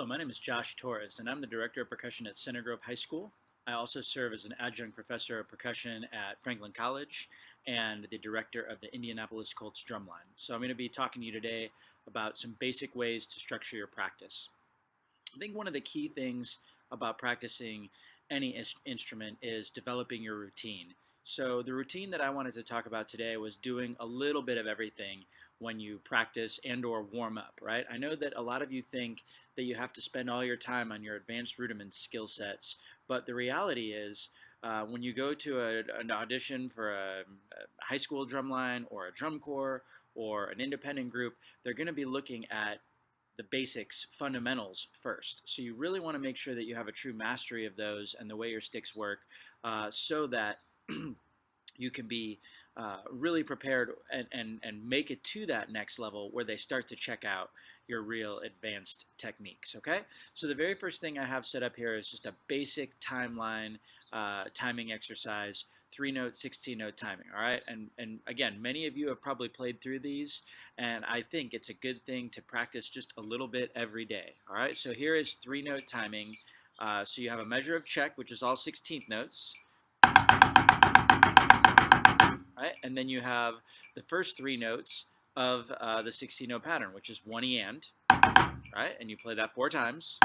Hello, my name is Josh Torres, and I'm the Director of Percussion at Center Grove High School. I also serve as an adjunct professor of percussion at Franklin College and the director of the Indianapolis Colts drumline. So I'm going to be talking to you today about some basic ways to structure your practice. I think one of the key things about practicing any instrument is developing your routine. So the routine that I wanted to talk about today was doing a little bit of everything when you practice and or warm up, right? I know that a lot of you think that you have to spend all your time on your advanced rudiments skill sets, but the reality is when you go to an audition for a high school drumline or a drum corps or an independent group, they're going to be looking at the basics, fundamentals first. So you really want to make sure that you have a true mastery of those and the way your sticks work so that you can be really prepared and make it to that next level where they start to check out your real advanced techniques, okay? So the very first thing I have set up here is just a basic timeline timing exercise, 3-note, 16-note timing, all right? And again, many of you have probably played through these, and I think it's a good thing to practice just a little bit every day, all right? So here is 3-note timing. So you have a measure of check, which is all 16th notes, right? And then you have the first 3 notes of the 16-note pattern, which is 1 E and, right? And you play that 4 times.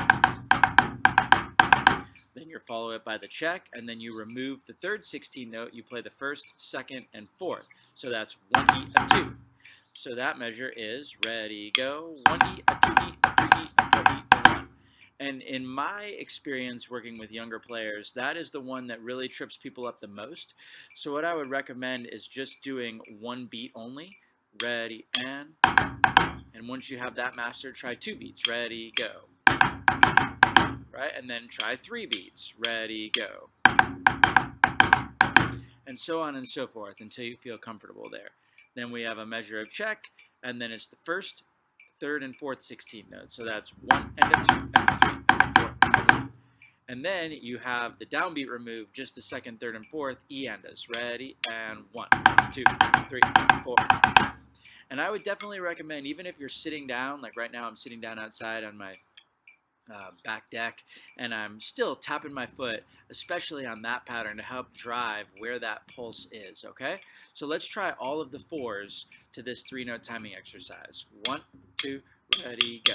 Then you follow it by the check, and then you remove the third 16 note. You play the first, second, and fourth. So that's 1 E, a 2. So that measure is ready, go, 1 E, a 2 E, a 3 E, a 4 E, a 1. And in my experience working with younger players, that is the one that really trips people up the most. So what I would recommend is just doing 1 beat only, ready, and once you have that mastered, try 2 beats, ready, go. Right, and then try 3 beats, ready, go. And so on and so forth until you feel comfortable there. Then we have a measure of check, and then it's the first, third, and fourth 16 notes. So that's 1 and a 2 and a 3 and a 4 and a 1. And then you have the downbeat removed, just the second, third, and fourth E andas. Ready, and 1, 2, 3, 4. And I would definitely recommend, even if you're sitting down, like right now I'm sitting down outside on my back deck, and I'm still tapping my foot, especially on that pattern to help drive where that pulse is, okay? So let's try all of the 4s to this 3-note timing exercise. 1, 2, ready, go.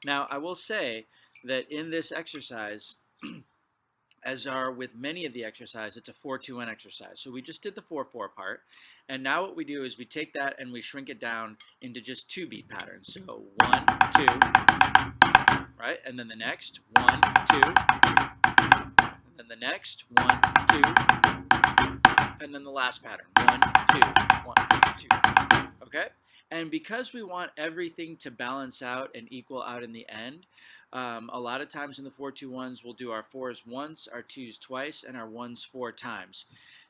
Now, I will say that in this exercise, as are with many of the exercises, it's a 4-2-1 exercise. So we just did the 4-4 part, and now what we do is we take that and we shrink it down into just 2-beat patterns. So 1, 2, right? And then the next, 1, 2, and then the next, 1, 2, and then the last pattern, 1, 2, 1, 2, okay? And because we want everything to balance out and equal out in the end, a lot of times in the 4-2-1s, we'll do our 4s once, our 2s twice, and our 1s 4 times.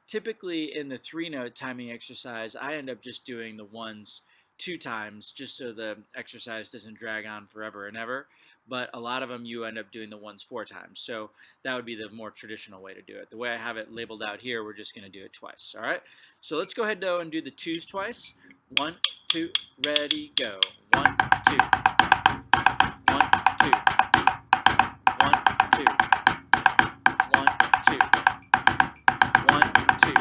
Typically in the 3-note timing exercise, I end up just doing the 1s 2 times just so the exercise doesn't drag on forever and ever. But a lot of them you end up doing the 1s 4 times. So that would be the more traditional way to do it. The way I have it labeled out here, we're just going to do it twice. All right? So let's go ahead though and do the 2s twice. 1, 2, ready, go. 1, 2. 1, 2. 1, 2. 1, 2. 1, 2.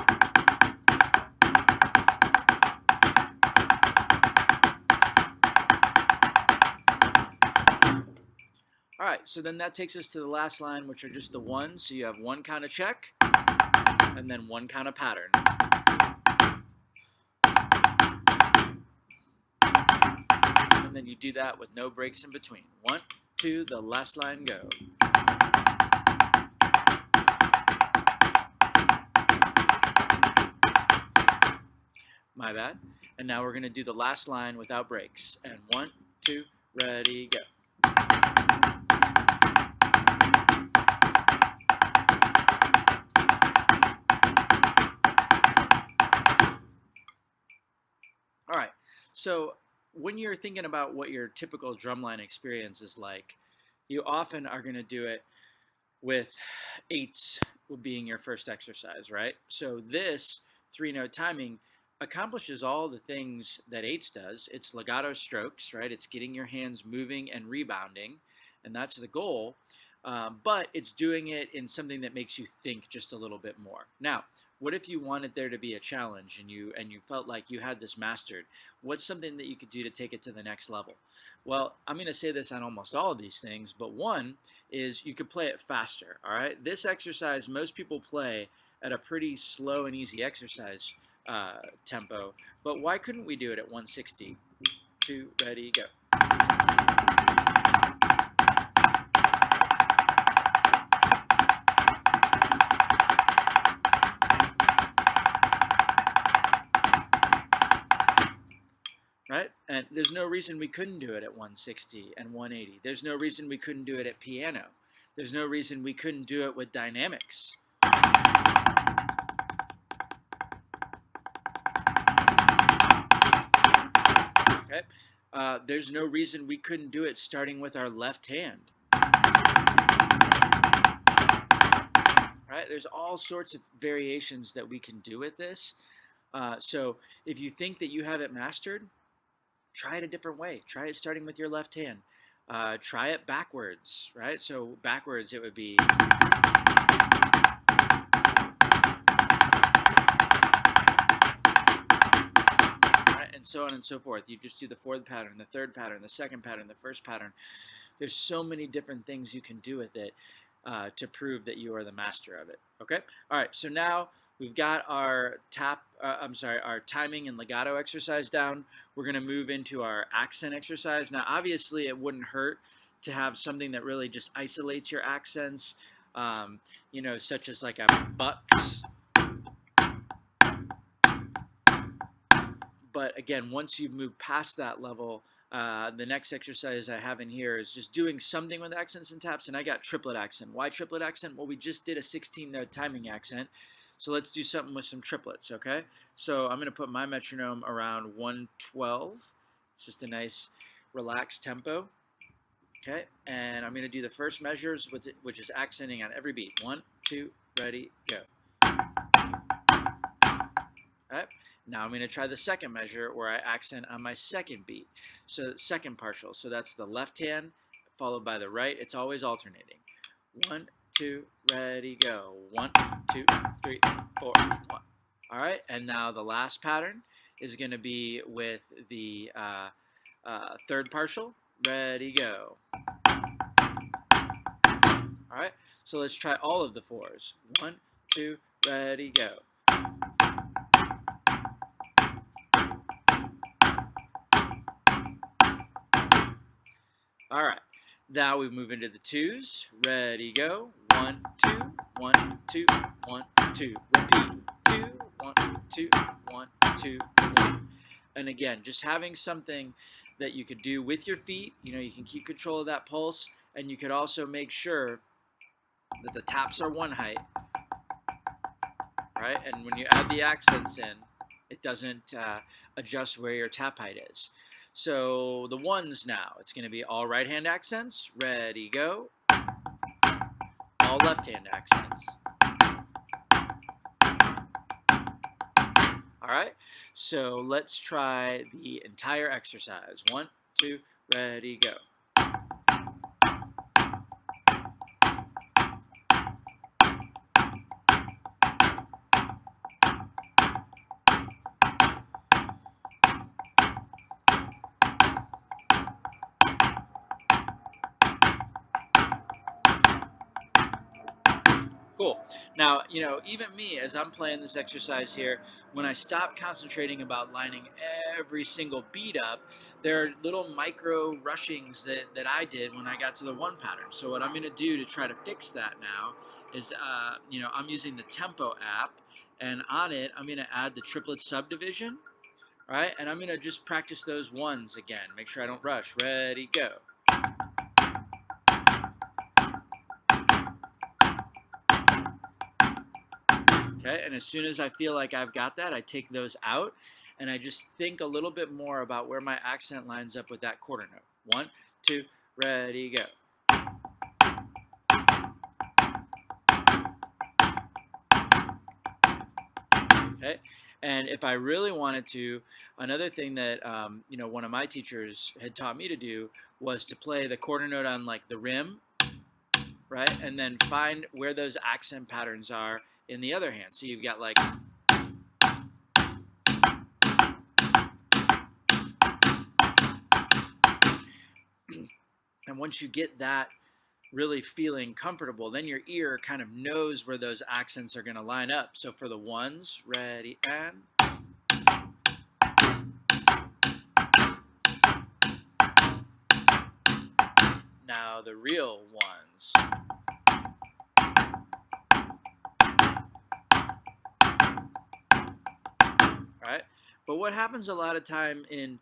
All right, so then that takes us to the last line, which are just the 1s. So you have 1 count of check, and then 1 count of pattern. And then you do that with no breaks in between. 1, 2, the last line, go. My bad. And now we're going to do the last line without breaks. And 1, 2, ready, go. All right. So when you're thinking about what your typical drumline experience is like, you often are going to do it with eights being your first exercise, right? So this 3-note timing accomplishes all the things that eights does. It's legato strokes, right? It's getting your hands moving and rebounding, and that's the goal. But it's doing it in something that makes you think just a little bit more. Now, what if you wanted there to be a challenge and you felt like you had this mastered? What's something that you could do to take it to the next level? Well, I'm going to say this on almost all of these things, but one is you could play it faster. All right, this exercise most people play at a pretty slow and easy exercise tempo, but why couldn't we do it at 160? 2, ready, go. Right? And there's no reason we couldn't do it at 160 and 180. There's no reason we couldn't do it at piano. There's no reason we couldn't do it with dynamics. Okay? There's no reason we couldn't do it starting with our left hand. Right? There's all sorts of variations that we can do with this. So if you think that you have it mastered, try it a different way. Try it starting with your left hand. Try it backwards, right? So backwards it would be... Right? And so on and so forth. You just do the fourth pattern, the third pattern, the second pattern, the first pattern. There's so many different things you can do with it to prove that you are the master of it. Okay? All right, so now we've got our our timing and legato exercise down. We're going to move into our accent exercise. Now, obviously, it wouldn't hurt to have something that really just isolates your accents, you know, such as like a bucks. But again, once you've moved past that level, the next exercise I have in here is just doing something with accents and taps, and I got triplet accent. Why triplet accent? Well, we just did a 16-note timing accent. So let's do something with some triplets, okay? So I'm going to put my metronome around 112. It's just a nice relaxed tempo, okay? And I'm going to do the first measures, which is accenting on every beat. 1, 2, ready, go. All right? Now I'm going to try the second measure where I accent on my second beat. So second partial. So that's the left hand followed by the right. It's always alternating. 1, 2, ready, go. 1, 2, 3, 4, 1. All right, and now the last pattern is going to be with the third partial. Ready, go. All right, so let's try all of the fours. 1, 2, ready, go. All right, now we move into the twos. Ready, go. 1, 2, 1, 2, 1, 2. Repeat. 2, 1, 2, 1, 2, 1. And again, just having something that you could do with your feet. You know, you can keep control of that pulse, and you could also make sure that the taps are one height, right? And when you add the accents in, it doesn't adjust where your tap height is. So the ones now, it's going to be all right hand accents. Ready, go. All left hand accents. All right, so let's try the entire exercise. 1, 2, ready, go. Cool. Now, you know, even me, as I'm playing this exercise here, when I stop concentrating about lining every single beat up, there are little micro rushings that I did when I got to the one pattern. So what I'm going to do to try to fix that now is, you know, I'm using the Tempo app, and on it, I'm going to add the triplet subdivision, right? And I'm going to just practice those ones again. Make sure I don't rush. Ready, go. Okay, and as soon as I feel like I've got that, I take those out, and I just think a little bit more about where my accent lines up with that quarter note. 1, 2, ready, go. Okay, and if I really wanted to, another thing that one of my teachers had taught me to do was to play the quarter note on like the rim, right, and then find where those accent patterns are in the other hand. So you've got like, and once you get that really feeling comfortable, then your ear kind of knows where those accents are going to line up. So for the ones, ready, and now the real ones. Right? But what happens a lot of time in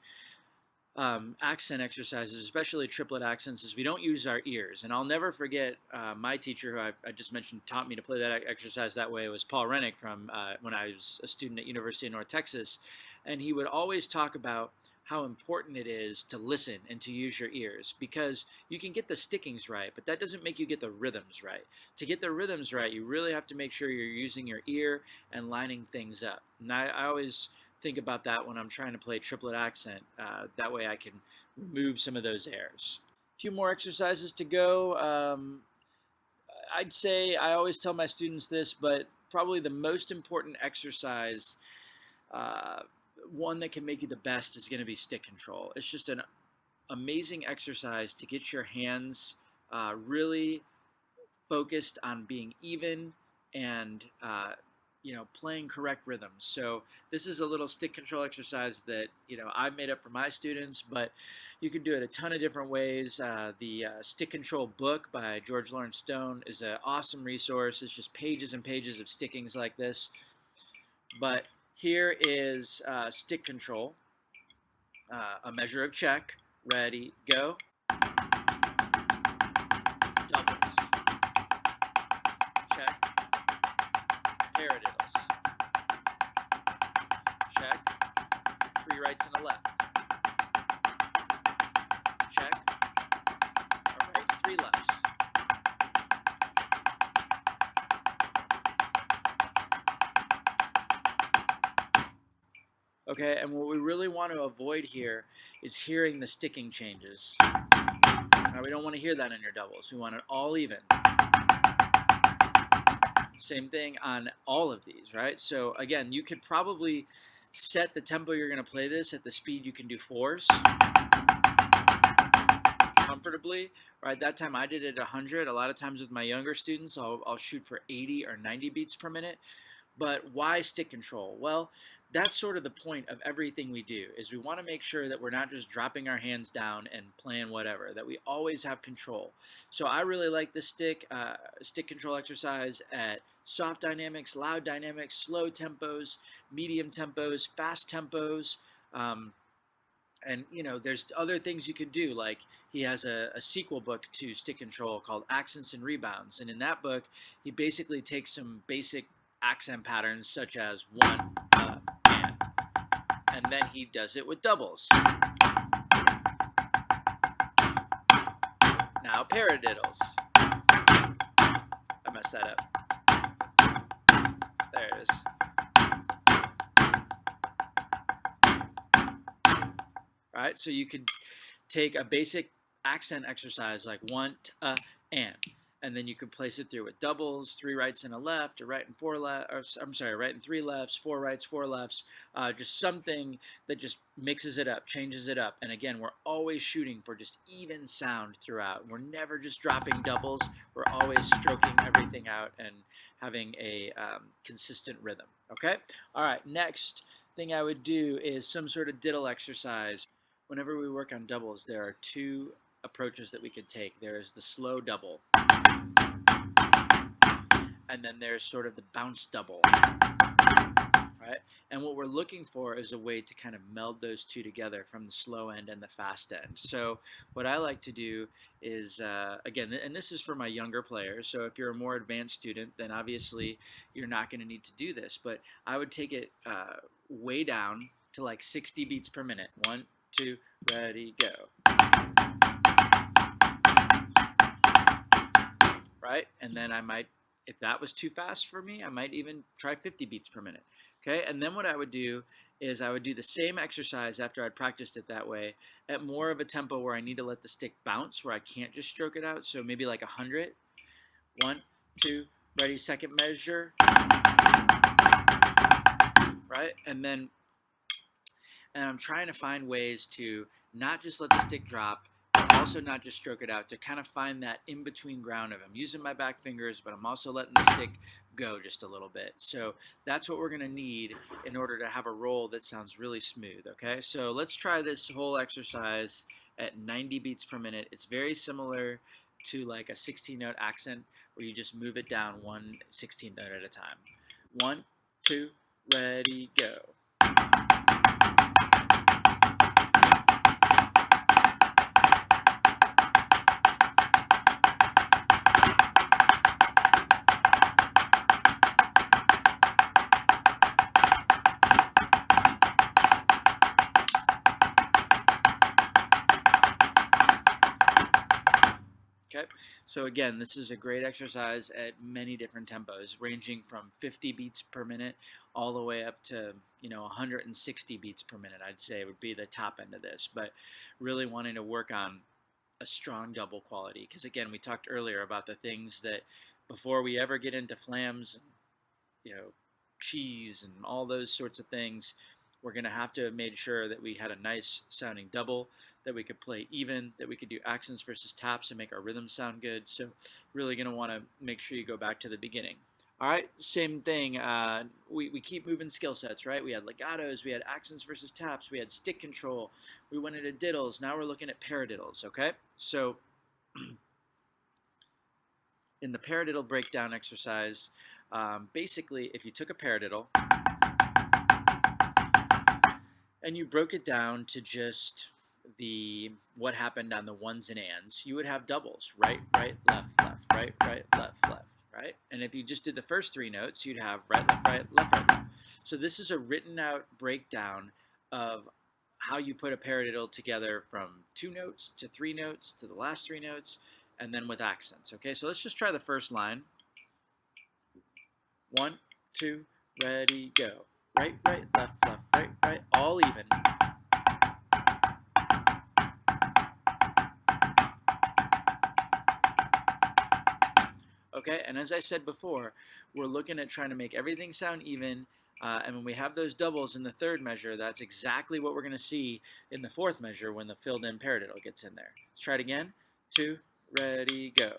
accent exercises, especially triplet accents, is we don't use our ears. And I'll never forget my teacher, who I just mentioned, taught me to play that exercise that way. It was Paul Rennick from when I was a student at University of North Texas. And he would always talk about how important it is to listen and to use your ears, because you can get the stickings right, but that doesn't make you get the rhythms right. To get the rhythms right, you really have to make sure you're using your ear and lining things up. And I always think about that when I'm trying to play triplet accent. That way I can remove some of those airs. A few more exercises to go. I'd say, I always tell my students this, but probably the most important exercise, one that can make you the best, is going to be stick control. It's just an amazing exercise to get your hands really focused on being even and playing correct rhythms. So this is a little stick control exercise that I've made up for my students, but you can do it a ton of different ways. The Stick Control book by George Lawrence Stone is an awesome resource. It's just pages and pages of stickings like this. But here is stick control, a measure of check, ready, go. Doubles, check, paradiddles, check, 3 rights and a left, check, a right and 3 lefts. Okay, and what we really want to avoid here is hearing the sticking changes. Now, we don't want to hear that in your doubles. We want it all even. Same thing on all of these, right? So again, you could probably set the tempo you're going to play this at the speed you can do 4s comfortably. Right, that time I did it at 100. A lot of times with my younger students, I'll shoot for 80 or 90 beats per minute. But why stick control? Well, that's sort of the point of everything we do, is we want to make sure that we're not just dropping our hands down and playing whatever, that we always have control. So I really like the stick control exercise at soft dynamics, loud dynamics, slow tempos, medium tempos, fast tempos. And there's other things you could do, like he has a sequel book to Stick Control called Accents and Rebounds. And in that book, he basically takes some basic accent patterns such as 1, and then he does it with doubles. Now paradiddles. I messed that up. There it is. All right, so you could take a basic accent exercise like 1, and then you could place it through with doubles, 3 rights and a left, a right and 4 left, or I'm sorry, right and 3 lefts, 4 rights, 4 lefts, just something that just mixes it up, changes it up. And again, we're always shooting for just even sound throughout. We're never just dropping doubles. We're always stroking everything out and having a consistent rhythm. Okay? All right, next thing I would do is some sort of diddle exercise. Whenever we work on doubles, there are 2 approaches that we could take. There is the slow double, and then there's sort of the bounce double, right? And what we're looking for is a way to kind of meld those 2 together from the slow end and the fast end. So what I like to do is, again, and this is for my younger players, so if you're a more advanced student, then obviously you're not going to need to do this, but I would take it way down to like 60 beats per minute. 1, 2, ready, go. Right? And then I might, if that was too fast for me, I might even try 50 beats per minute. Okay? And then what I would do is I would do the same exercise after I'd practiced it that way at more of a tempo where I need to let the stick bounce, where I can't just stroke it out. So maybe like 100. 1, 2, ready, second measure. Right? And I'm trying to find ways to not just let the stick drop, but also not just stroke it out, to kind of find that in-between ground of I'm using my back fingers, but I'm also letting the stick go just a little bit. So that's what we're going to need in order to have a roll that sounds really smooth, okay? So let's try this whole exercise at 90 beats per minute. It's very similar to like a 16-note accent where you just move it down 1 16th note at a time. 1, 2, ready, go. Okay, so again, this is a great exercise at many different tempos, ranging from 50 beats per minute all the way up to 160 beats per minute. I'd say would be the top end of this, but really wanting to work on a strong double quality, because again, we talked earlier about the things that before we ever get into flams, cheese and all those sorts of things, we're going to have to have made sure that we had a nice sounding double, that we could play even, that we could do accents versus taps and make our rhythm sound good. So really going to want to make sure you go back to the beginning. All right, same thing. We keep moving skill sets, right? We had legatos, we had accents versus taps, we had stick control, we went into diddles. Now we're looking at paradiddles, okay? So in the paradiddle breakdown exercise, basically if you took a paradiddle and you broke it down to just what happened on the ones and ands, you would have doubles: right, right, left, left, right, right, left, left, right. And if you just did the first 3 notes, you'd have right, left, right, left, right, left. So this is a written out breakdown of how you put a paradiddle together from 2 notes to 3 notes to the last 3 notes, and then with accents. Okay, so let's just try the first line. 1, 2, ready, go. Right, right, left, left, right, right, all even. Okay, and as I said before, we're looking at trying to make everything sound even, and when we have those doubles in the 3rd measure, that's exactly what we're going to see in the 4th measure when the filled-in paradiddle gets in there. Let's try it again. 2, ready, go.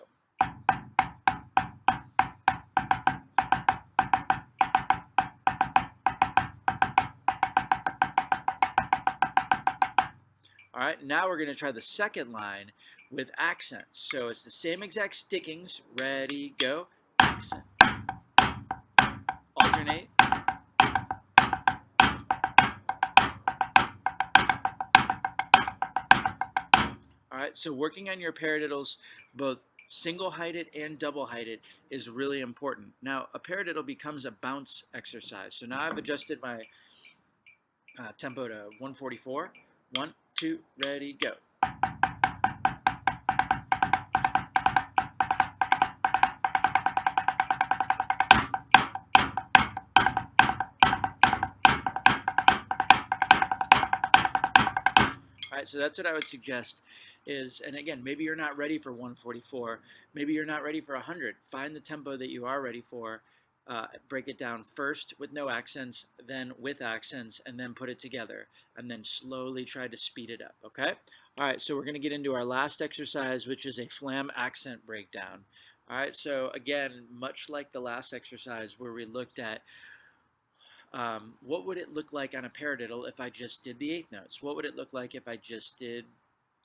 All right, now we're going to try the 2nd line with accents. So it's the same exact stickings. Ready, go. Accent. Alternate. All right, so working on your paradiddles, both single-heighted and double-heighted, is really important. Now, a paradiddle becomes a bounce exercise. So now I've adjusted my tempo to 144. 1, 2, ready, go. All right, so that's what I would suggest is, and again, maybe you're not ready for 144, maybe you're not ready for 100. Find the tempo that you are ready for, break it down first with no accents, then with accents, and then put it together, and then slowly try to speed it up, okay? All right, so we're going to get into our last exercise, which is a flam accent breakdown. All right, so again, much like the last exercise where we looked at what would it look like on a paradiddle if I just did the 8th notes? What would it look like if I just did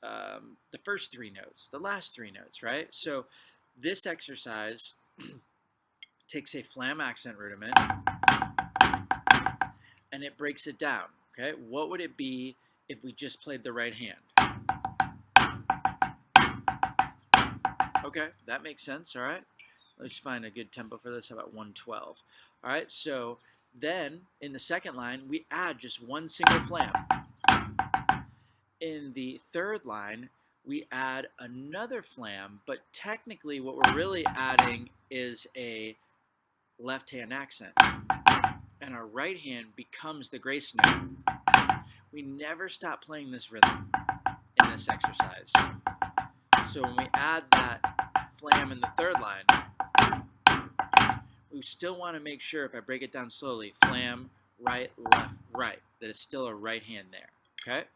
the first 3 notes, the last 3 notes, right? So this exercise takes a flam accent rudiment and it breaks it down, okay? What would it be if we just played the right hand? Okay, that makes sense, all right? Let's find a good tempo for this. How about 112? All right, so Then in the second line, we add just one single flam. In the third line, we add another flam, but technically what we're really adding is a left hand accent. And our right hand becomes the grace note. We never stop playing this rhythm in this exercise. So when we add that flam in the third line, we still want to make sure, if I break it down slowly, flam, right, left, right, that it's still a right hand there, okay?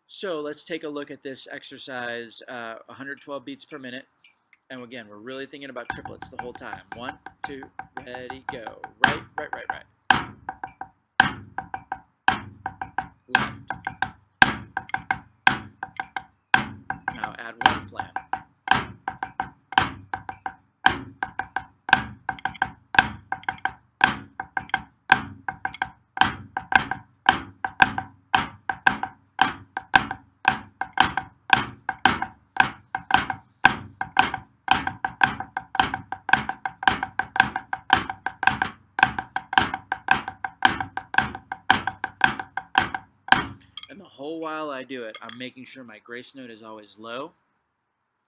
So let's take a look at this exercise, 112 beats per minute. And again, we're really thinking about triplets the whole time. 1, 2, ready, go. Right, right, right, right. Left. Now add one flam. And the whole while I do it, I'm making sure my grace note is always low,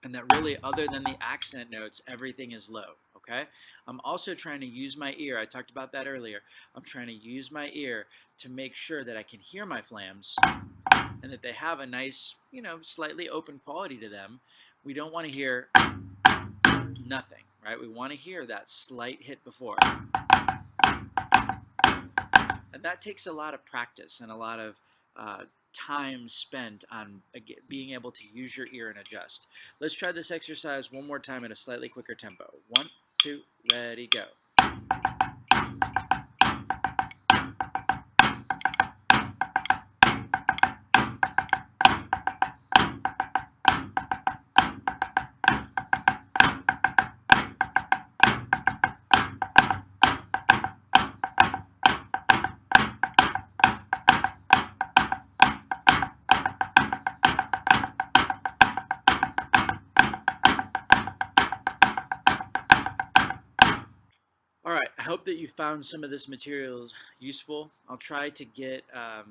and that really, other than the accent notes, everything is low, okay? I'm also trying to use my ear. I talked about that earlier. I'm trying to use my ear to make sure that I can hear my flams and that they have a nice, slightly open quality to them. We don't want to hear nothing, right? We want to hear that slight hit before. And that takes a lot of practice and a lot of time spent on being able to use your ear and adjust. Let's try this exercise one more time at a slightly quicker tempo. 1, 2, ready, go. All right, I hope that you found some of this material useful. I'll try to get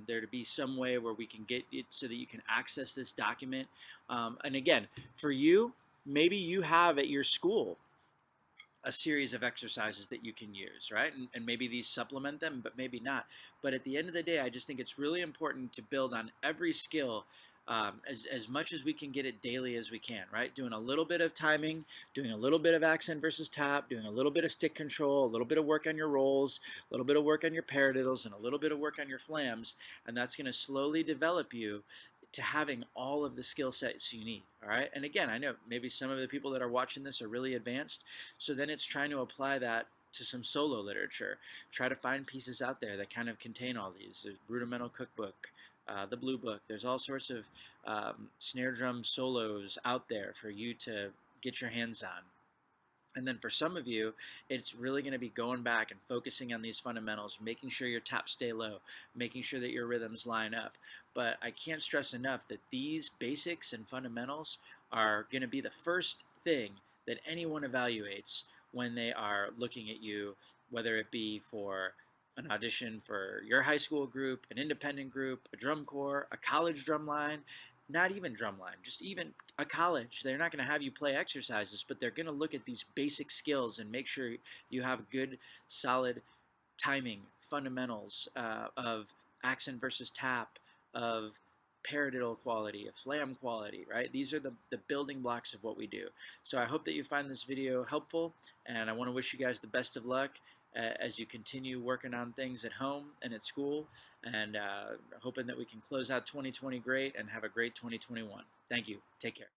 there to be some way where we can get it so that you can access this document. And again, for you, maybe you have at your school a series of exercises that you can use, right? And maybe these supplement them, but maybe not. But at the end of the day, I just think it's really important to build on every skill as much as we can get it daily as we can, right? Doing a little bit of timing, doing a little bit of accent versus tap, doing a little bit of stick control, a little bit of work on your rolls, a little bit of work on your paradiddles, and a little bit of work on your flams, and that's going to slowly develop you to having all of the skill sets you need, all right? And again, I know maybe some of the people that are watching this are really advanced, so then it's trying to apply that to some solo literature. Try to find pieces out there that kind of contain all these. There's Rudimental Cookbook, the Blue Book. There's all sorts of snare drum solos out there for you to get your hands on. And then for some of you, it's really going to be going back and focusing on these fundamentals, making sure your taps stay low, making sure that your rhythms line up. But I can't stress enough that these basics and fundamentals are going to be the first thing that anyone evaluates when they are looking at you, whether it be for an audition for your high school group, an independent group, a drum corps, a college drum line, not even drumline, just even a college. They're not going to have you play exercises, but they're going to look at these basic skills and make sure you have good, solid timing, fundamentals of accent versus tap, of paradiddle quality, of flam quality, right? These are the building blocks of what we do. So I hope that you find this video helpful, and I want to wish you guys the best of luck as you continue working on things at home and at school, and hoping that we can close out 2020 great and have a great 2021. Thank you. Take care.